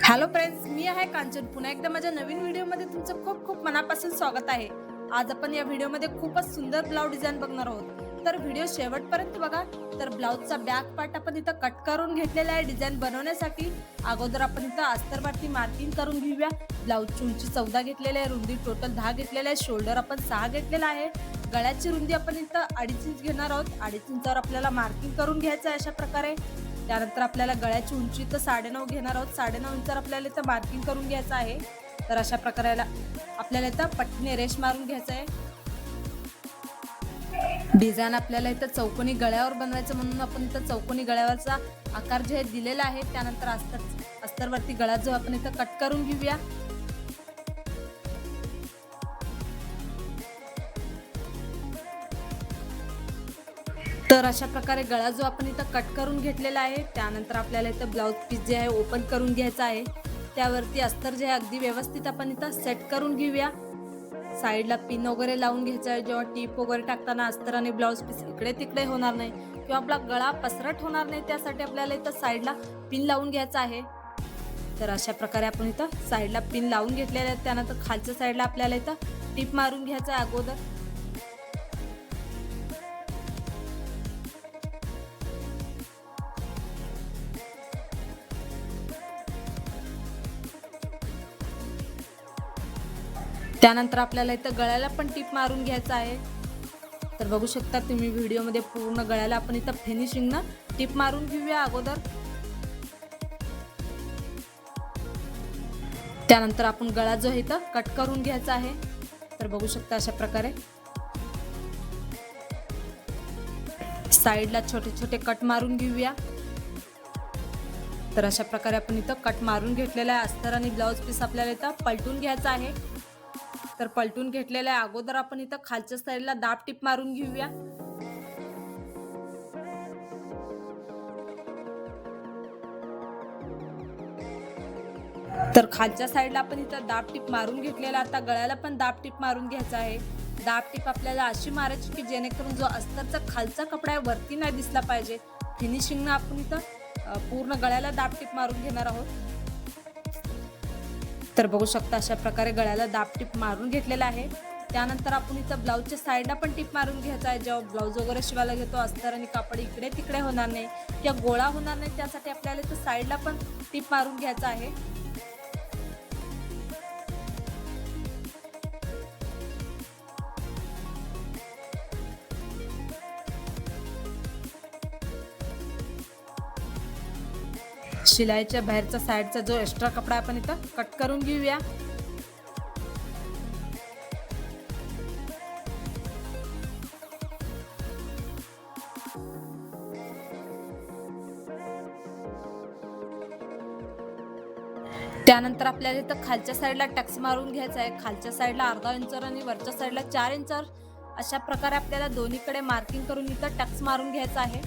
Hello friends, मी आहे कांचन. पुन्हा एकदा माझ्या नवीन व्हिडिओमध्ये तुमचं खूप खूप मनापासून स्वागत आहे. आज आपण या व्हिडिओमध्ये खूपच सुंदर ब्लाउज डिझाईन बघणार आहोत. तर व्हिडिओ शेवटपर्यंत बघा. तर ब्लाउजचा बॅक पार्ट आपण इथं कट करून घेतलेला आहे. डिझाईन बनवण्यासाठी अगोदर आपण इथं अस्तरवरती मार्किंग करून घेऊया. ब्लाउजची उंची 14 घेतलेली आहे, रुंदी टोटल 10 घेतलेली आहे, शोल्डर आपण 6 घेतलेला आहे. गळ्याची रुंदी आपण इथं 2.5 इंच घेणार आहोत. 2.5 इंचावर आपल्याला मार्किंग करून घ्यायचं आहे अशा प्रकारे. त्यानंतर आपल्याला गळ्याची उंची तर 9.5 घेणार आहोत. 9.5 इंचावर आपल्याला इथं मार्किंग करून घ्यायचं आहे. तर अशा प्रकारे आपल्याला इथं पट्टीने रेष मारून घ्यायचं आहे. डिझाईन आपल्याला इथं चौकोनी गळ्यावर बनवायचं म्हणून आपण इथं चौकोनी गळ्यावरचा आकार जे दिलेला आहे. त्यानंतर अस्तरवरती गळा जो आपण इथं कट करून घेऊया. तर अशा प्रकारे गळा जो आपण इथं कट करून घेतलेला आहे. त्यानंतर आपल्याला इथं ब्लाउज पीस जे आहे ओपन करून घ्यायचं आहे. त्यावरती अस्तर जे आहे अगदी व्यवस्थित आपण इथं सेट करून घेऊया. साईडला पिन वगैरे लावून घ्यायचं आहे. जेव्हा टीप वगैरे टाकताना अस्तर आणि ब्लाउज पीस इकडे तिकडे होणार नाही किंवा आपला गळा पसरट होणार नाही, त्यासाठी आपल्याला इथं साईडला पिन लावून घ्यायचं आहे. तर अशा प्रकारे आपण इथं साईडला पिन लावून घेतलेले आहेत. त्यानंतर खालच्या साईडला आपल्याला इथं टीप मारून घ्यायचं आहे अगोदर. त्यानंतर आपल्याला इथं गळ्याला पण टीप मारून घ्यायचं आहे. तर बघू शकता तुम्ही व्हिडिओमध्ये पूर्ण गळ्याला आपण इथं फिनिशिंगनं टीप मारून घेऊया अगोदर. त्यानंतर आपण गळा जो आहे इथं कट करून घ्यायचा आहे. तर बघू शकता अशा प्रकारे साईडला छोटे छोटे कट मारून घेऊया. तर अशा प्रकारे आपण इथं कट मारून घेतलेला आहे. अस्तर आणि ब्लाउज पीस आपल्याला इथं पलटून घ्यायचा आहे. तर पलटून घेतलेल्या आहे अगोदर आपण इथं खालच्या साईडला दाब टीप मारून घेऊया. तर खालच्या साईडला आपण इथं दाब टीप मारून घेतलेला. आता गळ्याला पण दाब टीप मारून घ्यायचा आहे. दाब टीप आपल्याला अशी मारायची की जेणेकरून जो अस्तरचा खालचा कपडा आहे वरती नाही दिसला पाहिजे. फिनिशिंगनं आपण इथं पूर्ण गळ्याला दाब टीप मारून घेणार आहोत. तर बघू शकता अशा प्रकारे गळ्याला दाब टीप मारून घेतलेला आहे. त्यानंतर आपण इथं ब्लाउजच्या साईडला पण टीप मारून घ्यायचा आहे. जेव्हा ब्लाउज वगैरे शिवायला घेतो अस्तर आणि कापड इकडे तिकडे होणार नाही किंवा गोळा होणार नाही, त्यासाठी आपल्याला इथं साईडला पण टीप मारून घ्यायचा आहे. शिलाईच्या बाहेरचा साईडचा जो एक्स्ट्रा कपडा आपण इथं कट करून घेऊया. त्यानंतर आपल्याला इथं खालच्या साईडला टक्स मारून घ्यायचा आहे. खालच्या साईडला अर्धा इंचावर आणि वरच्या साईडला 4 इंचावर अशा प्रकारे आपल्याला दोन्हीकडे मार्किंग करून इथं टक्स मारून घ्यायचा आहे.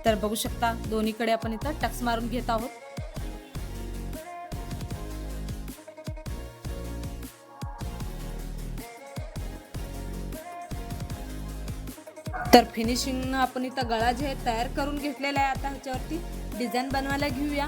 तर बघू शकता दोन्हीकडे आपण इथं टक्स मारून घेत आहोत. तर फिनिशिंग आपण इथं गळा जे आहे तयार करून घेतलेला आहे. आता ह्याच्यावरती डिझाईन बनवायला घेऊया.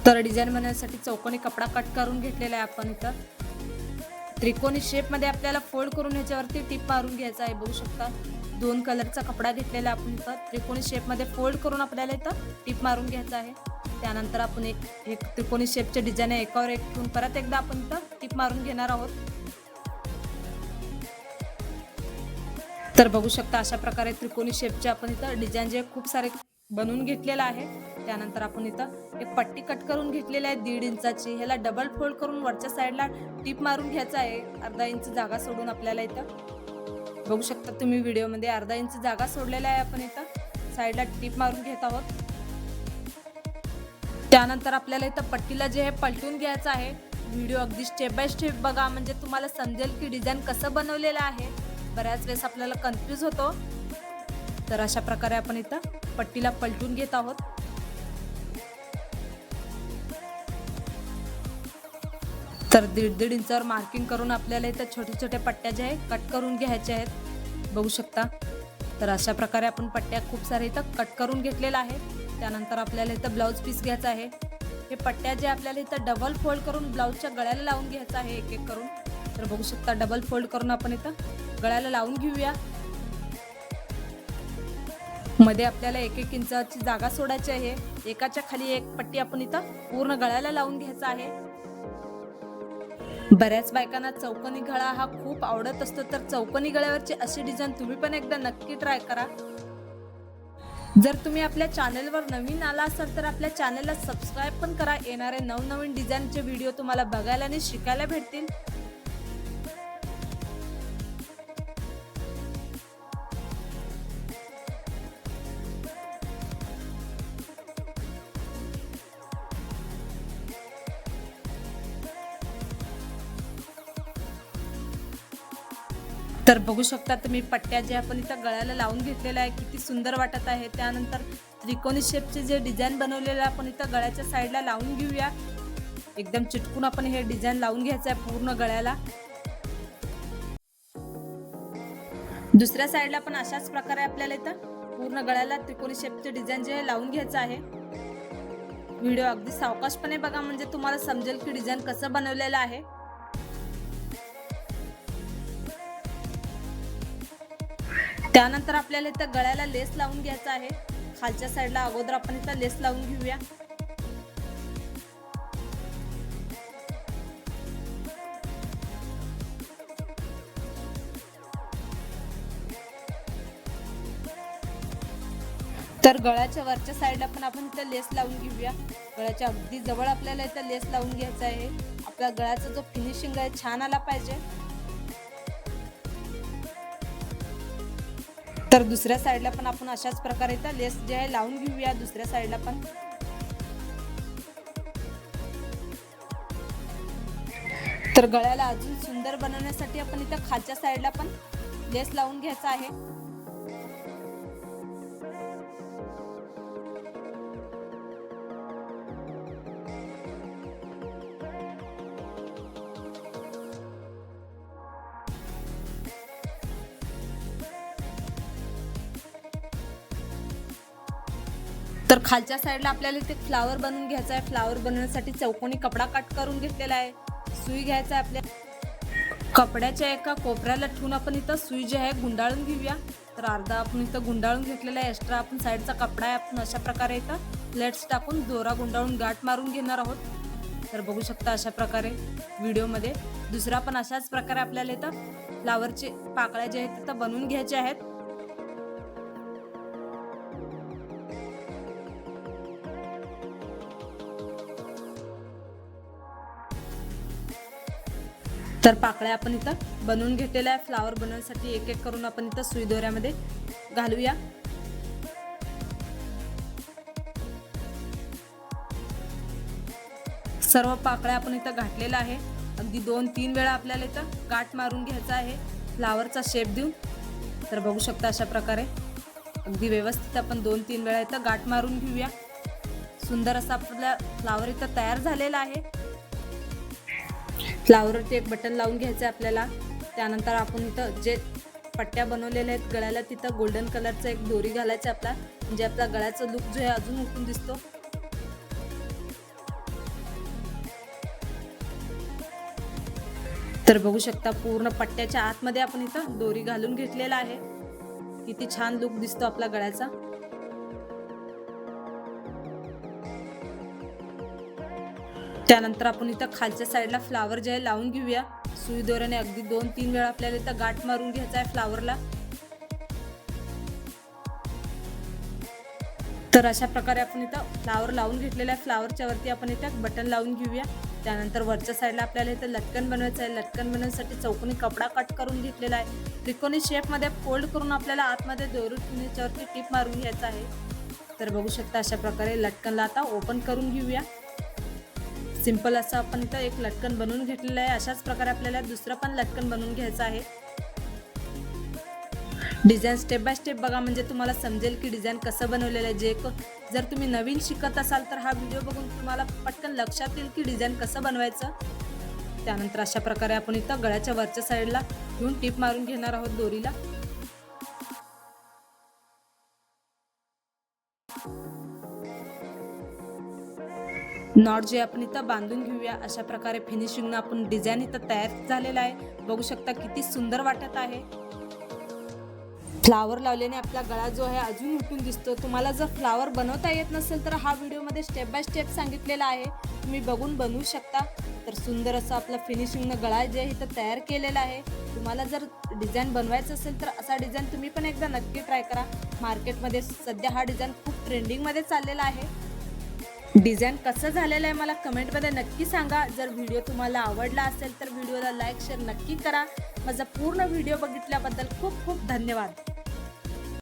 तर डिझाईन बनवण्यासाठी चौकोनी कपडा कट करून घेतलेला आहे. आपण इथं त्रिकोणी शेपमध्ये आपल्याला फोल्ड करून ह्याच्यावरती टीप मारून घ्यायचा आहे. बघू शकता 2 कलरचा कपडा घेतलेला आहे. आपण इथं त्रिकोणी शेपमध्ये फोल्ड करून आपल्याला इथं टीप मारून घ्यायचा आहे. त्यानंतर आपण एक त्रिकोणी शेपचे डिझाईन एकावर एक ठेवून परत एकदा आपण इथं टीप मारून घेणार आहोत. तर बघू शकता अशा प्रकारे त्रिकोणी शेपचे आपण इथं डिझाईन जे खूप सारे बनवून घेतलेला आहे. त्यानंतर आपण इथं एक पट्टी कट करून घेतलेली आहे 1.5 इंचाची. ह्याला डबल फोल्ड करून वरच्या साईडला टीप मारून घ्यायचा आहे. अर्धा इंच जागा सोडून आपल्याला इथं बघू शकता तुम्ही व्हिडिओमध्ये अर्धा इंच जागा सोडलेला आहे. आपण इथं साईडला टीप मारून घेत आहोत. त्यानंतर आपल्याला इथं पट्टीला जे आहे पलटून घ्यायचं आहे. व्हिडिओ अगदी स्टेप बाय स्टेप बघा, म्हणजे तुम्हाला समजेल की डिझाईन कसं बनवलेलं आहे. बऱ्याच वेळेस आपल्याला कन्फ्यूज होतो. तर अशा प्रकारे आपण इथं पट्टीला पलटून घेत आहोत. तर 1.5 इंचावर मार्किंग करून आपल्याला इथं छोटे छोटे पट्ट्या जे आहे कट करून घ्यायचे आहेत. बघू शकता तर अशा प्रकारे आपण पट्ट्या खूप सारे इथं कट करून घेतलेला आहे. त्यानंतर आपल्याला इथं ब्लाउज पीस घ्यायचा आहे. हे पट्ट्या जे आपल्याला इथं डबल फोल्ड करून ब्लाऊजच्या गळ्याला लावून घ्यायचं आहे एक एक करून. तर बघू शकता डबल फोल्ड करून आपण इथं गळ्याला लावून घेऊया. मध्ये आपल्याला 1-1 इंचाची जागा सोडायची आहे. एकाच्या खाली एक पट्टी आपण इथं पूर्ण गळ्याला लावून घ्यायचा आहे. बऱ्याच बायकांना चौकोनी गळा हा खूप आवडत असतो, तर चौकोनी गळ्यावरची अशी डिझाईन तुम्ही पण एकदा नक्की ट्राय करा. जर तुम्ही आपल्या चॅनलवर नवीन आला असाल तर आपल्या चॅनलला सबस्क्राईब पण करा. येणारे नवनवीन डिझाईनचे व्हिडिओ तुम्हाला बघायला आणि शिकायला भेटतील. तर बघू शकता तुम्ही पट्ट्या जे आपण इथं गळ्याला लावून घेतलेला आहे किती सुंदर वाटत आहे. त्यानंतर त्रिकोणी शेपचे जे डिझाईन बनवलेलं आपण इथं गळ्याच्या साईडला लावून घेऊया. एकदम चिटकून आपण हे डिझाईन लावून घ्यायचं आहे पूर्ण गळ्याला. दुसऱ्या साईडला पण अशाच प्रकारे आपल्याला इथं पूर्ण गळ्याला त्रिकोणी शेपचे डिझाईन जे लावून घ्यायचं आहे. व्हिडिओ अगदी सावकाशपणे बघा म्हणजे तुम्हाला समजेल की डिझाईन कसं बनवलेलं आहे. त्यानंतर आपल्याला इथं गळ्याला लेस लावून घ्यायचा आहे. खालच्या साईडला अगोदर आपण इथं लेस लावून घेऊया. तर गळ्याच्या वरच्या साईडला पण आपण इथं लेस लावून घेऊया. गळ्याच्या अगदी जवळ आपल्याला इथं लेस लावून घ्यायचा आहे. आपल्या गळ्याचा जो फिनिशिंग आहे छान आला पाहिजे. तर दुसऱ्या साईडला पण आपण अशाच प्रकारे इथं लेस जे आहे लावून घेऊया. दुसऱ्या साईडला पण तर गळ्याला अजून सुंदर बनवण्यासाठी आपण इथं खालच्या साईडला पण लेस लावून घ्यायचा आहे. तर खालच्या साईडला आपल्याला इथे फ्लावर बनवून घ्यायचा आहे. फ्लावर बनवण्यासाठी चौकोनी कपडा कट करून घेतलेला आहे. सुई घ्यायचा आहे. आपल्या कपड्याच्या एका कोपऱ्याला ठेवून आपण इथं सुई जी आहे गुंडाळून घेऊया. तर अर्धा आपण इथं गुंडाळून घेतलेला आहे. एक्स्ट्रा आपण साईडचा कपडा आहे आपण अशा प्रकारे इथं प्लेट्स टाकून दोरा गुंडाळून गाठ मारून घेणार आहोत. तर बघू शकता अशा प्रकारे व्हिडिओमध्ये. दुसरा पण अशाच प्रकारे आपल्याला इथं फ्लावरचे पाकळ्या जे आहेत तिथं बनवून घ्यायचे आहेत. तर पाकळ्या आपण इथं बनवून घेतलेल्या आहे. फ्लावर बनवण्यासाठी एक एक करून आपण इथं सुई दोऱ्यामध्ये घालूया. सर्व पाकळ्या आपण इथं घातलेल्या आहे. अगदी 2-3 वेळा आपल्याला इथं गाठ मारून घ्यायचा आहे फ्लावरचा शेप देऊन. तर बघू शकता अशा प्रकारे अगदी व्यवस्थित आपण 2-3 वेळा इथं गाठ मारून घेऊया. सुंदर असा आपला फ्लावर इथं तयार झालेला आहे. फ्लावरवरती एक बटन लावून घ्यायचं आहे आपल्याला. त्यानंतर आपण इथं जे पट्ट्या बनवलेल्या आहेत गळ्याला तिथं गोल्डन कलरचा एक दोरी घालायचा आपला, म्हणजे आपला गळ्याचा लुक जो आहे अजून उठून दिसतो. तर बघू शकता पूर्ण पट्ट्याच्या आतमध्ये आपण इथं दोरी घालून घेतलेला आहे. किती छान लुक दिसतो आपला गळ्याचा. त्यानंतर आपण इथं खालच्या साईडला फ्लावर जे आहे लावून घेऊया. सुई दोऱ्याने अगदी 2-3 वेळा आपल्याला इथं गाठ मारून घ्यायचा आहे फ्लावरला. तर अशा प्रकारे आपण इथं फ्लावर लावून घेतलेला आहे. फ्लावरच्या वरती आपण इथं बटन लावून घेऊया. त्यानंतर वरच्या साईडला आपल्याला इथं लटकन बनवायचं आहे. लटकन बनवण्यासाठी चौकोनी कपडा कट करून घेतलेला आहे. त्रिकोणी शेपमध्ये फोल्ड करून आपल्याला आतमध्ये दोरी ठेवण्याच्यावरती टिप मारून घ्यायचा आहे. तर बघू शकता अशा प्रकारे लटकनला आता ओपन करून घेऊया. सिंपल असं आपण इथं एक लटकन बनवून घेतलेलं आहे. अशाच प्रकारे आपल्याला दुसरं पण लटकन बनवून घ्यायचं आहे. डिझाईन स्टेप बाय स्टेप बघा म्हणजे तुम्हाला समजेल की डिझाईन कसं बनवलेलं आहे. जर तुम्ही नवीन शिकत असाल तर हा व्हिडिओ बघून तुम्हाला पटकन लक्षात येईल की डिझाईन कसं बनवायचं. त्यानंतर अशा प्रकारे आपण इथं गळ्याच्या वरच्या साईडला घेऊन टिप मारून घेणार आहोत दोरीला. नॉट जे आपण इथं बांधून घेऊया. अशा प्रकारे फिनिशिंगनं आपण डिझाईन इथं तयार झालेला आहे. बघू शकता किती सुंदर वाटत आहे. फ्लावर लावल्याने आपला गळा जो आहे अजून उठून दिसतो. तुम्हाला जर फ्लावर बनवता येत नसेल तर हा व्हिडिओमध्ये स्टेप बाय स्टेप सांगितलेला आहे, तुम्ही बघून बनवू शकता. तर सुंदर असं आपला फिनिशिंगनं गळा जे इथं तयार केलेला आहे. तुम्हाला जर डिझाईन बनवायचं असेल तर असा डिझाईन तुम्ही पण एकदा नक्की ट्राय करा. मार्केटमध्ये सध्या हा डिझाईन खूप ट्रेंडिंगमध्ये चाललेला आहे. डिझाईन कसं झालेलं आहे मला कमेंटमध्ये नक्की सांगा. जर व्हिडिओ तुम्हाला आवडला असेल तर व्हिडिओला लाईक शेअर नक्की करा. माझा पूर्ण व्हिडिओ बघितल्याबद्दल खूप खूप धन्यवाद.